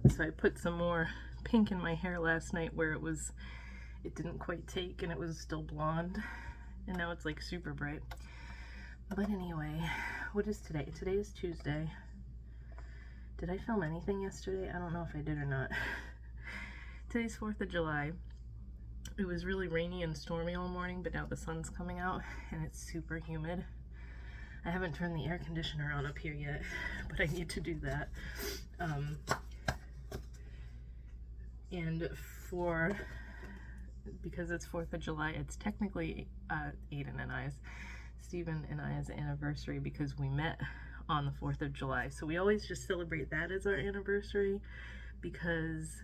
So I put some more pink in my hair last night where it didn't quite take and it was still blonde. And now it's like super bright. But anyway, what is today? Today is Tuesday. Did I film anything yesterday? I don't know if I did or not. Today's 4th of July. It was really rainy and stormy all morning, but now the sun's coming out and it's super humid. I haven't turned the air conditioner on up here yet, but I need to do that. And because it's 4th of July, it's technically Aiden and I's, Stephen and I's anniversary because we met on the 4th of July. So we always just celebrate that as our anniversary because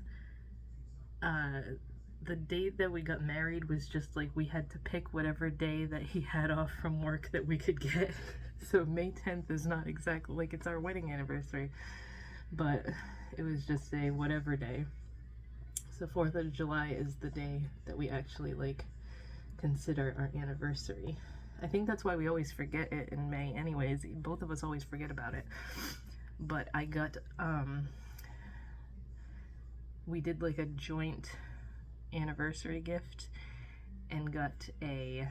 the date that we got married was just like we had to pick whatever day that he had off from work that we could get. So May 10th is not exactly like it's our wedding anniversary, but it was just a whatever day. So 4th of July is the day that we actually like consider our anniversary. I think that's why we always forget it in May anyways. Both of us always forget about it. But I got, we did like a joint anniversary gift and got a,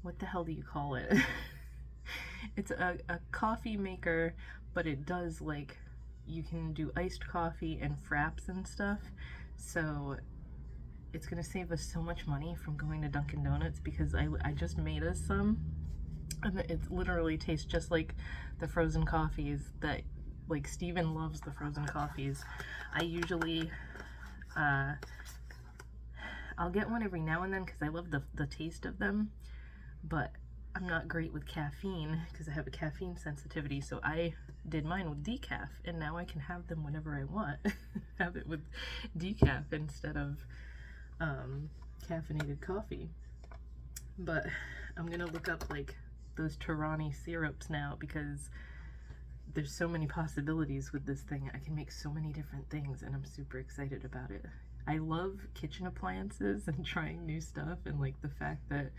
what the hell do you call it? It's a coffee maker, but it does like, you can do iced coffee and fraps and stuff. So it's gonna save us so much money from going to Dunkin' Donuts because I just made us some. And it literally tastes just like the frozen coffees that, like, Steven loves the frozen coffees. I usually, I'll get one every now and then because I love the taste of them, but I'm not great with caffeine because I have a caffeine sensitivity, so I did mine with decaf, and now I can have them whenever I want. Have it with decaf instead of caffeinated coffee. But I'm gonna look up like those Torani syrups now because there's so many possibilities with this thing. I can make so many different things and I'm super excited about it. I love kitchen appliances and trying new stuff, and like the fact that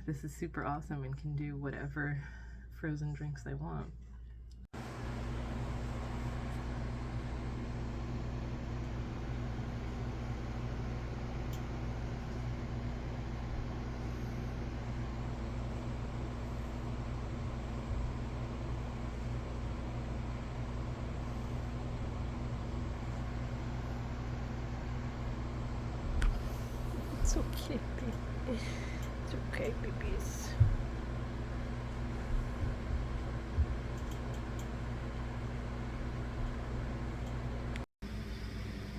this is super awesome and can do whatever frozen drinks I want. It's okay, baby. It's okay, babies.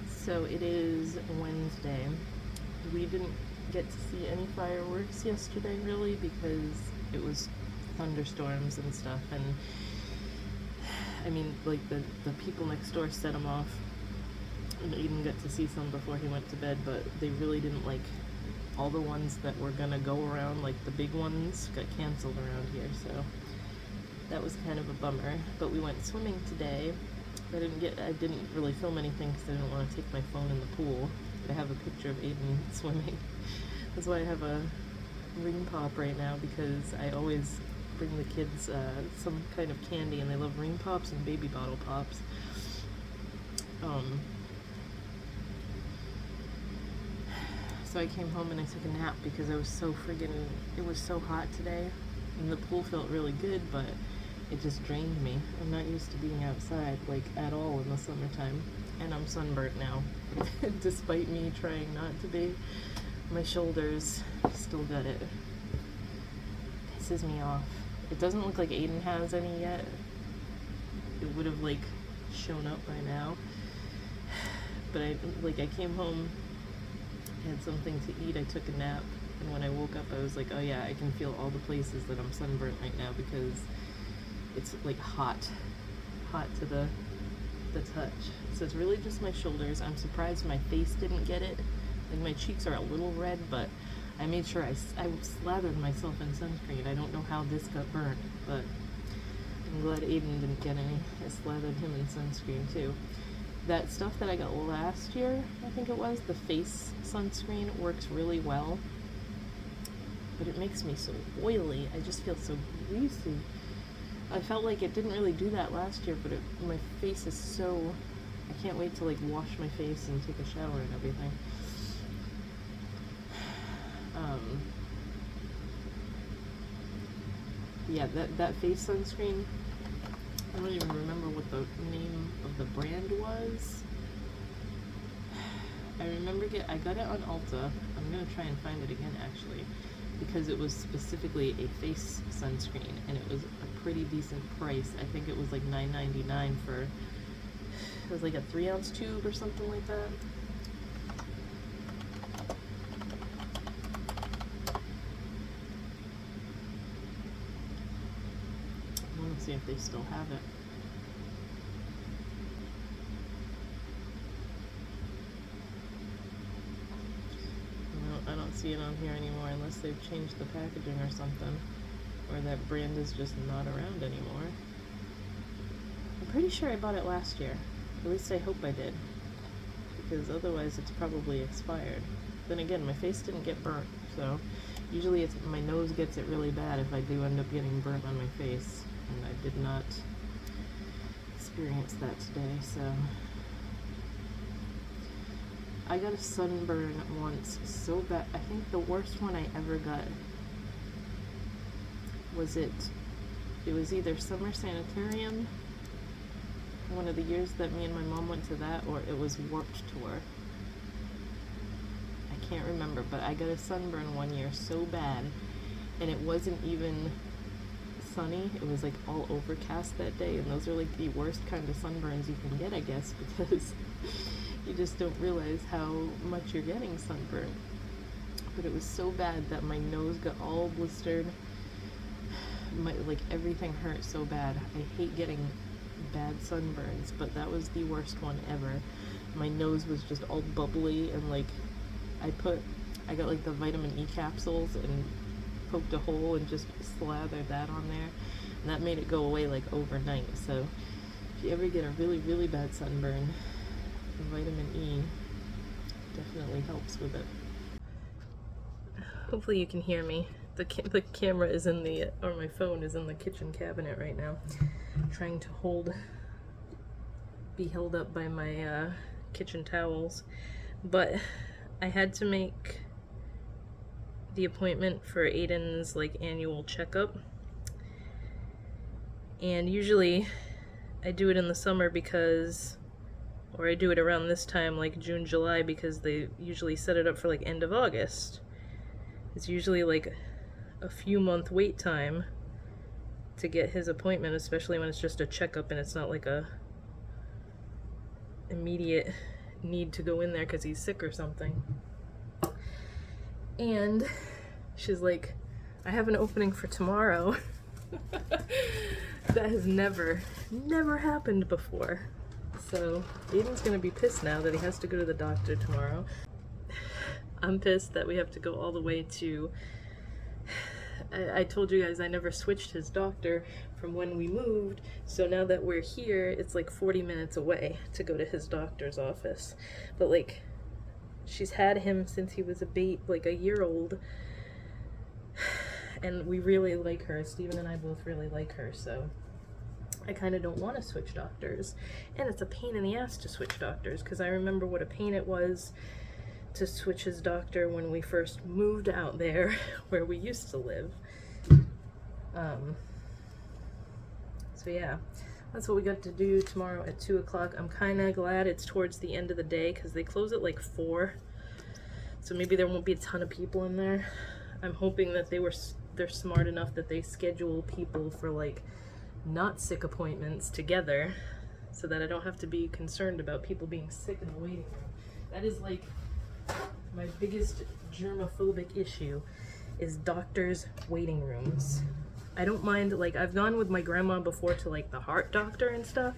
So it is Wednesday. We didn't get to see any fireworks yesterday really because it was thunderstorms and stuff, and I mean like the people next door set them off and Aiden got to see some before he went to bed, but they really didn't like all the ones that were gonna go around, like the big ones got canceled around here, so that was kind of a bummer. But we went swimming today. I didn't really film anything because I didn't want to take my phone in the pool. But I have a picture of Aiden swimming. That's why I have a ring pop right now, because I always bring the kids some kind of candy, and they love ring pops and baby bottle pops. So I came home and I took a nap because I was so it was so hot today, and the pool felt really good, but it just drained me. I'm not used to being outside, like, at all in the summertime. And I'm sunburnt now. Despite me trying not to be. My shoulders still got it. Pisses me off. It doesn't look like Aiden has any yet. It would have, like, shown up by now. But I came home, had something to eat, I took a nap, and when I woke up I was like, oh yeah, I can feel all the places that I'm sunburnt right now because it's like hot to the touch. So it's really just my shoulders. I'm surprised my face didn't get it. Like, my cheeks are a little red, but I made sure I slathered myself in sunscreen. I don't know how this got burnt, but I'm glad Aiden didn't get any. I slathered him in sunscreen too. That stuff that I got last year, I think it was, the face sunscreen, works really well, but it makes me so oily. I just feel so greasy. I felt like it didn't really do that last year, but my face is so... I can't wait to like wash my face and take a shower and everything. Yeah, that face sunscreen, I don't even remember what the name of the brand was. I remember I got it on Ulta. I'm gonna try and find it again actually, because it was specifically a face sunscreen and it was a pretty decent price. I think it was like $9.99 for, it was like a 3-ounce tube or something like that. I want to see if they still have it. I don't see it on here anymore unless they've changed the packaging or something, or that brand is just not around anymore. I'm pretty sure I bought it last year. At least I hope I did, because otherwise it's probably expired. Then again, my face didn't get burnt, so usually it's my nose gets it really bad if I do end up getting burnt on my face, and I did not experience that today, so... I got a sunburn once so bad. I think the worst one I ever got was it was either Summer Sanitarium, one of the years that me and my mom went to that, or it was Warped Tour. I can't remember, but I got a sunburn one year so bad, and it wasn't even sunny. It was like all overcast that day, and those are like the worst kind of sunburns you can get, I guess, because you just don't realize how much you're getting sunburned. But it was so bad that my nose got all blistered. Like everything hurt so bad. I hate getting bad sunburns, but that was the worst one ever. My nose was just all bubbly, and like I got like the vitamin E capsules and poked a hole and just slathered that on there, and that made it go away like overnight. So if you ever get a really, really bad sunburn, vitamin E definitely helps with it. Hopefully you can hear me. The camera is in the, or my phone is in the kitchen cabinet right now, trying to be held up by my kitchen towels. But I had to make the appointment for Aiden's like annual checkup, and usually I do it in the summer because, or I do it around this time, like June, July, because they usually set it up for like end of August. It's usually like a few month wait time to get his appointment, especially when it's just a checkup and it's not like a immediate need to go in there because he's sick or something. And she's like, I have an opening for tomorrow. That has never happened before. So Aiden's gonna be pissed now that he has to go to the doctor tomorrow. I'm pissed that we have to go all the way to... I told you guys I never switched his doctor from when we moved, so now that we're here, it's like 40 minutes away to go to his doctor's office. But like, she's had him since he was like a year old, and we really like her. Steven and I both really like her, so I kind of don't want to switch doctors. And it's a pain in the ass to switch doctors, because I remember what a pain it was to switch his doctor when we first moved out there where we used to live. So yeah, that's what we got to do tomorrow at 2 o'clock. I'm kind of glad it's towards the end of the day because they close at like 4. So maybe there won't be a ton of people in there. I'm hoping that they're smart enough that they schedule people for like not sick appointments together so that I don't have to be concerned about people being sick in the waiting room. That is like my biggest germophobic issue, is doctors' waiting rooms. I don't mind, like, I've gone with my grandma before to like the heart doctor and stuff,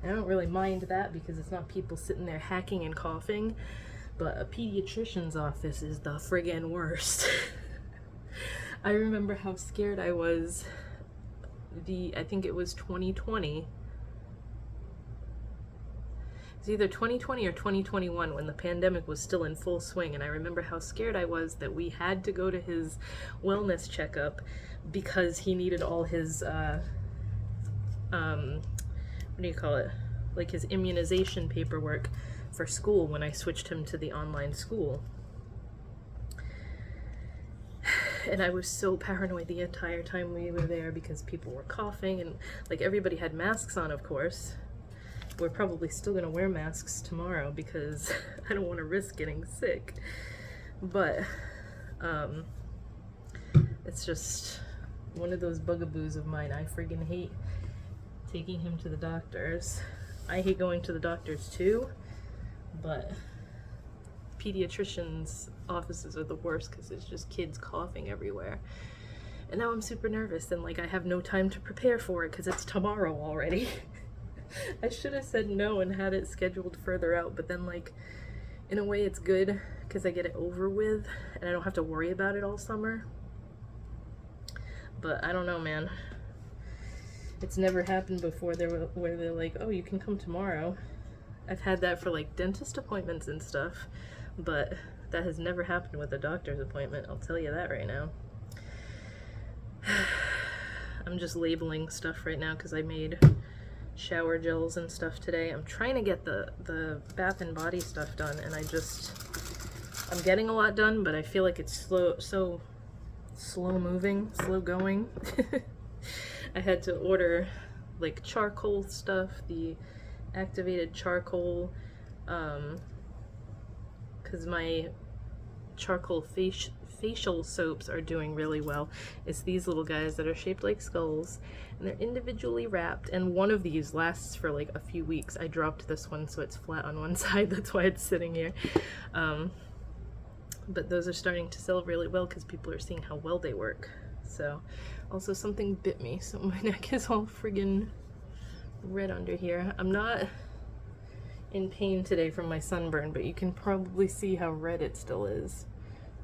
and I don't really mind that because it's not people sitting there hacking and coughing, but a pediatrician's office is the friggin' worst. I remember how scared I was I think it was 2020. It's either 2020 or 2021 when the pandemic was still in full swing, and I remember how scared I was that we had to go to his wellness checkup because he needed all his what do you call it? Like his immunization paperwork for school when I switched him to the online school. And I was so paranoid the entire time we were there because people were coughing and like everybody had masks on, of course. We're probably still gonna wear masks tomorrow because I don't want to risk getting sick. But it's just one of those bugaboos of mine. I friggin' hate taking him to the doctors. I hate going to the doctors too, but pediatricians' offices are the worst because it's just kids coughing everywhere. And now I'm super nervous and like I have no time to prepare for it because it's tomorrow already. I should have said no and had it scheduled further out, but then like in a way it's good because I get it over with and I don't have to worry about it all summer. But I don't know, man. It's never happened before where they're like, oh, you can come tomorrow. I've had that for like dentist appointments and stuff, but that has never happened with a doctor's appointment, I'll tell you that right now. I'm just labeling stuff right now because I made shower gels and stuff today. I'm trying to get the bath and body stuff done, and I'm getting a lot done, but I feel like it's so slow moving, slow going. I had to order like charcoal stuff, the activated charcoal, because my charcoal facial soaps are doing really well. It's these little guys that are shaped like skulls and they're individually wrapped, and one of these lasts for like a few weeks. I dropped this one so it's flat on one side, that's why it's sitting here. But those are starting to sell really well because people are seeing how well they work. So also something bit me, so my neck is all friggin' red under here. I'm not in pain today from my sunburn, but you can probably see how red it still is.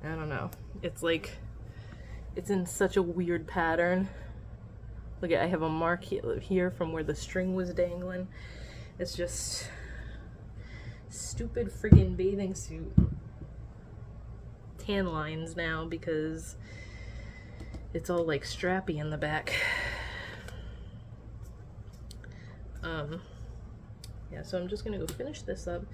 I don't know. It's like, it's in such a weird pattern. Look at, I have a mark here from where the string was dangling. It's just stupid friggin' bathing suit tan lines now because it's all like strappy in the back. Yeah, so I'm just gonna go finish this up,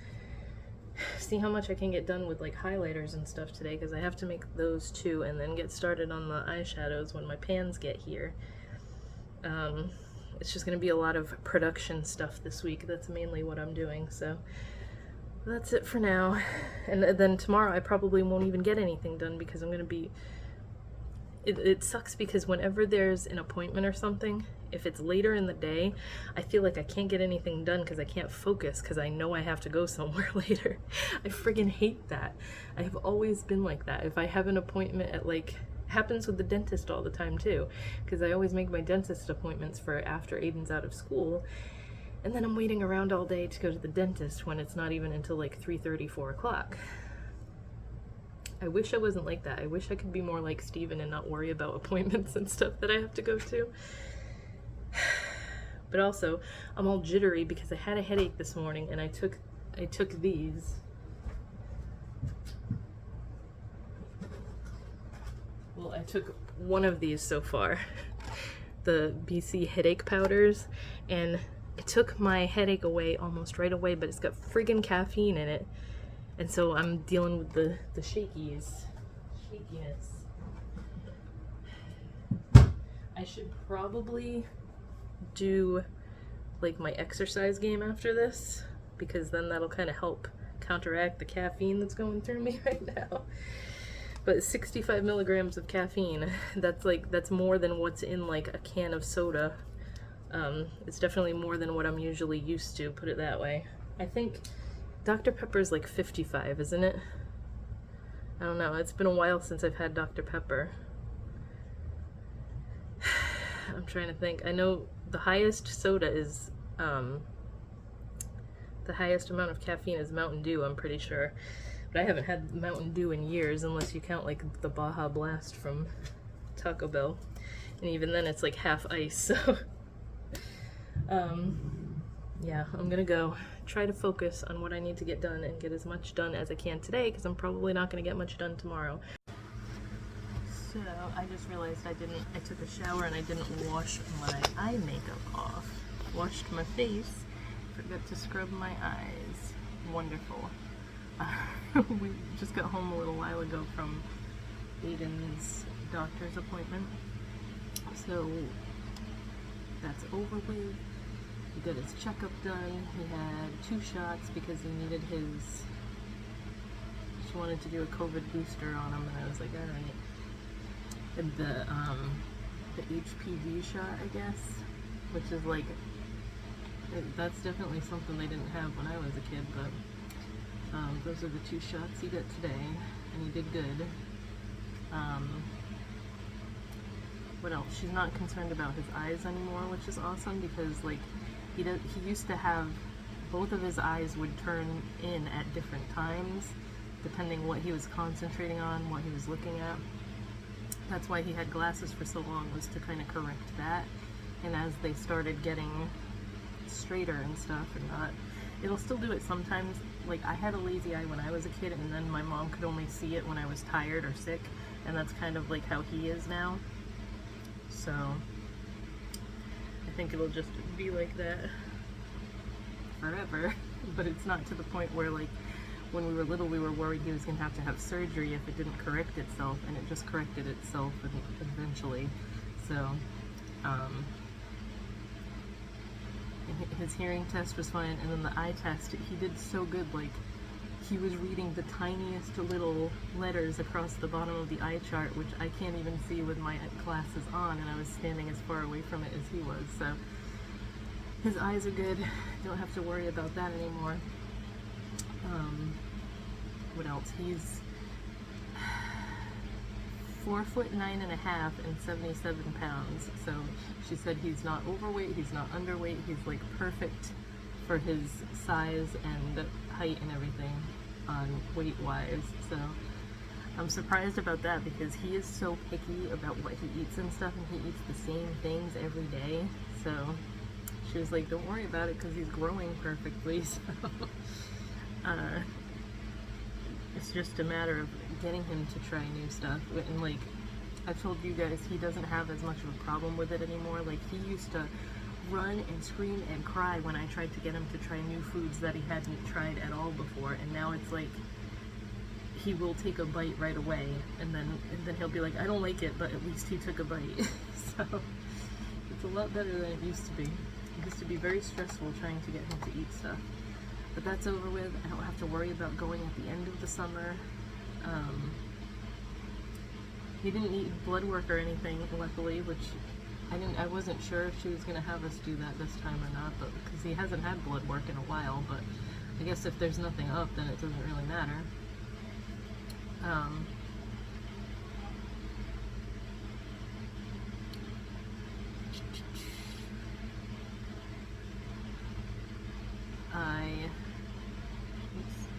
see how much I can get done with like highlighters and stuff today, because I have to make those too, and then get started on the eyeshadows when my pans get here. It's just gonna be a lot of production stuff this week. That's mainly what I'm doing, so that's it for now. And then tomorrow I probably won't even get anything done because I'm gonna be, it sucks because whenever there's an appointment or something, if it's later in the day, I feel like I can't get anything done because I can't focus because I know I have to go somewhere later. I friggin' hate that. I have always been like that. If I have an appointment at like, happens with the dentist all the time too, because I always make my dentist appointments for after Aiden's out of school, and then I'm waiting around all day to go to the dentist when it's not even until like 3:30, 4 o'clock. I wish I wasn't like that. I wish I could be more like Steven and not worry about appointments and stuff that I have to go to. But also, I'm all jittery because I had a headache this morning and I took these. Well, I took one of these so far, the BC headache powders, and it took my headache away almost right away, but it's got friggin' caffeine in it. And so I'm dealing with the shakiness. I should probably do like my exercise game after this, because then that'll kind of help counteract the caffeine that's going through me right now. But 65 milligrams of caffeine, that's more than what's in like a can of soda. It's definitely more than what I'm usually used to, put it that way. I think Dr. Pepper's like 55, isn't it? I don't know, it's been a while since I've had Dr. Pepper. I'm trying to think. I know the highest soda is, the highest amount of caffeine is Mountain Dew, I'm pretty sure. But I haven't had Mountain Dew in years, unless you count like the Baja Blast from Taco Bell. And even then it's like half ice, so. Yeah, I'm gonna go try to focus on what I need to get done and get as much done as I can today, because I'm probably not gonna get much done tomorrow. So I just realized I took a shower and I didn't wash my eye makeup off. Washed my face, forgot to scrub my eyes. Wonderful. We just got home a little while ago from Aiden's doctor's appointment. So that's over with. He got his checkup done. He had 2 shots because he needed his, she wanted to do a COVID booster on him, and I was like, alright. And the HPV shot, I guess, which is like, that's definitely something they didn't have when I was a kid, but those are the 2 shots he got today, and he did good. What else? She's not concerned about his eyes anymore, which is awesome, because like he used to have, both of his eyes would turn in at different times depending what he was concentrating on, what he was looking at. That's why he had glasses for so long, was to kind of correct that. And as they started getting straighter and stuff and not, it'll still do it sometimes. Like, I had a lazy eye when I was a kid, and then my mom could only see it when I was tired or sick, and that's kind of like how he is now. So I think it'll just be like that forever. But it's not to the point where, like, when we were little, we were worried he was going to have surgery if it didn't correct itself, and it just corrected itself eventually. So his hearing test was fine, and then the eye test, he did so good. Like, he was reading the tiniest little letters across the bottom of the eye chart, which I can't even see with my glasses on, and I was standing as far away from it as he was. So his eyes are good. Don't have to worry about that anymore. What else? He's 4'9.5" and 77 pounds. So she said he's not overweight, he's not underweight, he's like perfect for his size and height and everything on weight wise. So I'm surprised about that, because he is so picky about what he eats and stuff, and he eats the same things every day. So she was like, don't worry about it, because he's growing perfectly. So it's just a matter of getting him to try new stuff. And like I've told you guys, he doesn't have as much of a problem with it anymore. Like, he used to run and scream and cry when I tried to get him to try new foods that he hadn't tried at all before, and now it's like he will take a bite right away, and then he'll be like, I don't like it, but at least he took a bite. So it's a lot better than it used to be. It used to be very stressful trying to get him to eat stuff. But that's over with. I don't have to worry about going at the end of the summer. He didn't need blood work or anything, luckily, which I wasn't sure if she was going to have us do that this time or not, but because he hasn't had blood work in a while. But I guess if there's nothing up, then it doesn't really matter.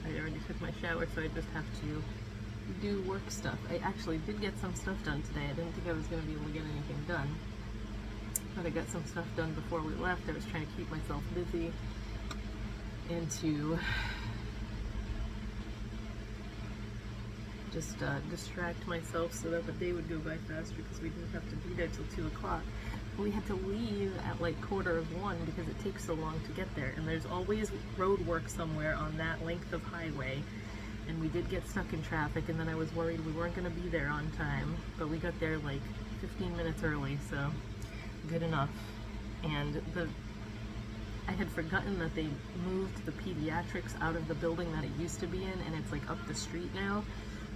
I already took my shower, so I just have to do work stuff. I actually did get some stuff done today. I didn't think I was going to be able to get anything done, but I got some stuff done before we left. I was trying to keep myself busy and to just distract myself so that the day would go by faster, because we didn't have to be there till 2 o'clock. We had to leave at like 1:45 because it takes so long to get there, and there's always road work somewhere on that length of highway, and we did get stuck in traffic, and then I was worried we weren't going to be there on time, but we got there like 15 minutes early, so good enough. And I had forgotten that they moved the pediatrics out of the building that it used to be in, and it's like up the street now.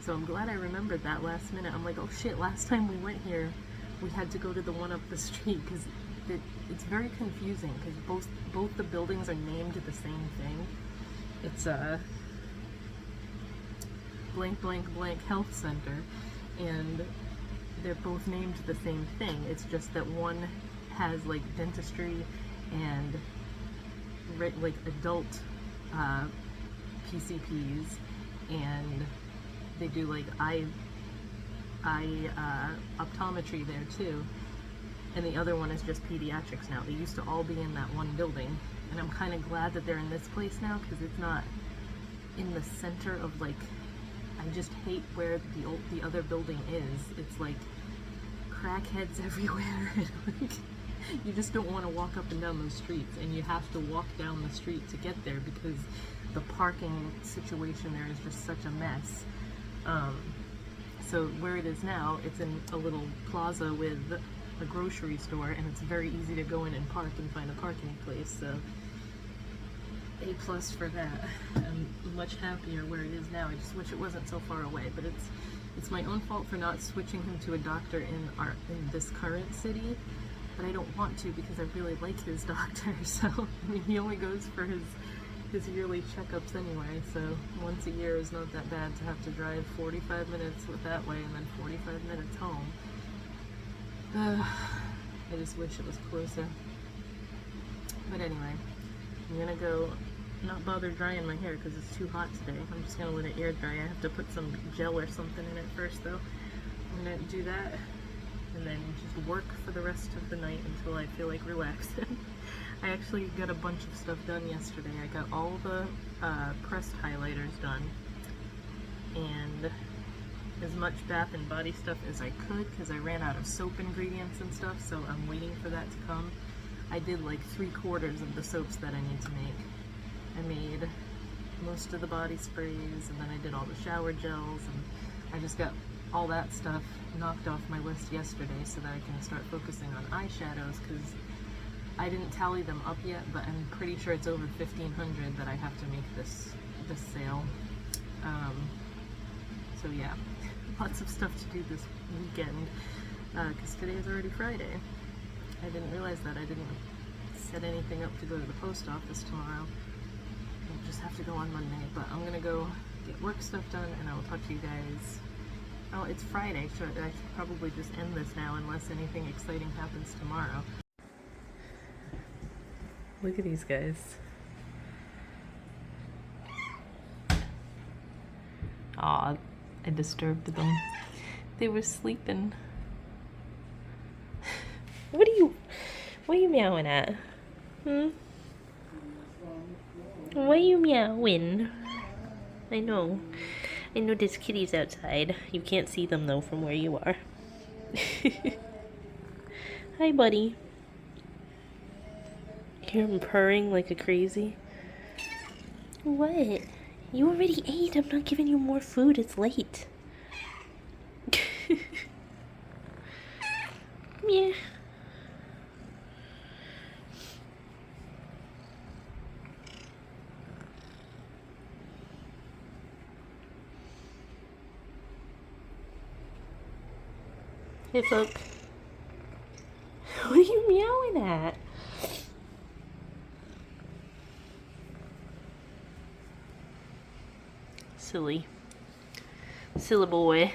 So I'm glad I remembered that last minute. I'm like, oh shit, last time we went here, we had to go to the one up the street, because it's very confusing, because both the buildings are named the same thing. It's blank blank blank health center, and they're both named the same thing. It's just that one has like dentistry and like adult PCPs, and they do like eye optometry there too, and the other one is just pediatrics now. They used to all be in that one building, and I'm kind of glad that they're in this place now, because it's not in the center of like I just hate where the other building is. It's like crackheads everywhere. Like, you just don't want to walk up and down those streets, and you have to walk down the street to get there because the parking situation there is just such a mess. So where it is now, it's in a little plaza with a grocery store, and it's very easy to go in and park and find a parking place. So A plus for that. I'm much happier where it is now. I just wish it wasn't so far away, but it's my own fault for not switching him to a doctor in this current city. But I don't want to because I really like his doctor. So I mean, he only goes for his yearly checkups anyway. So once a year is not that bad to have to drive 45 minutes with that way and then 45 minutes home. I just wish it was closer. But anyway, I'm gonna go not bother drying my hair because it's too hot today. I'm just gonna let it air dry. I have to put some gel or something in it first though. I'm gonna do that and then just work for the rest of the night until I feel like relaxing. I actually got a bunch of stuff done yesterday. I got all the pressed highlighters done and as much bath and body stuff as I could because I ran out of soap ingredients and stuff, so I'm waiting for that to come. I did like 3/4 of the soaps that I need to make. I made most of the body sprays, and then I did all the shower gels, and I just got all that stuff knocked off my list yesterday so that I can start focusing on eyeshadows because I didn't tally them up yet, but I'm pretty sure it's over 1,500 that I have to make this sale. So yeah, lots of stuff to do this weekend because today is already Friday. I didn't realize that. I didn't set anything up to go to the post office tomorrow. I'll just have to go on Monday, but I'm gonna go get work stuff done and I will talk to you guys. Oh, it's Friday, so I should probably just end this now unless anything exciting happens tomorrow. Look at these guys. Aw, I disturbed them. They were sleeping. What are you meowing at? Why are you meowing? I know there's kitties outside. You can't see them though from where you are. Hi, buddy. Hear him purring like a crazy. What? You already ate. I'm not giving you more food. It's late. Yeah. Hey, Folk. What are you meowing at? Silly boy.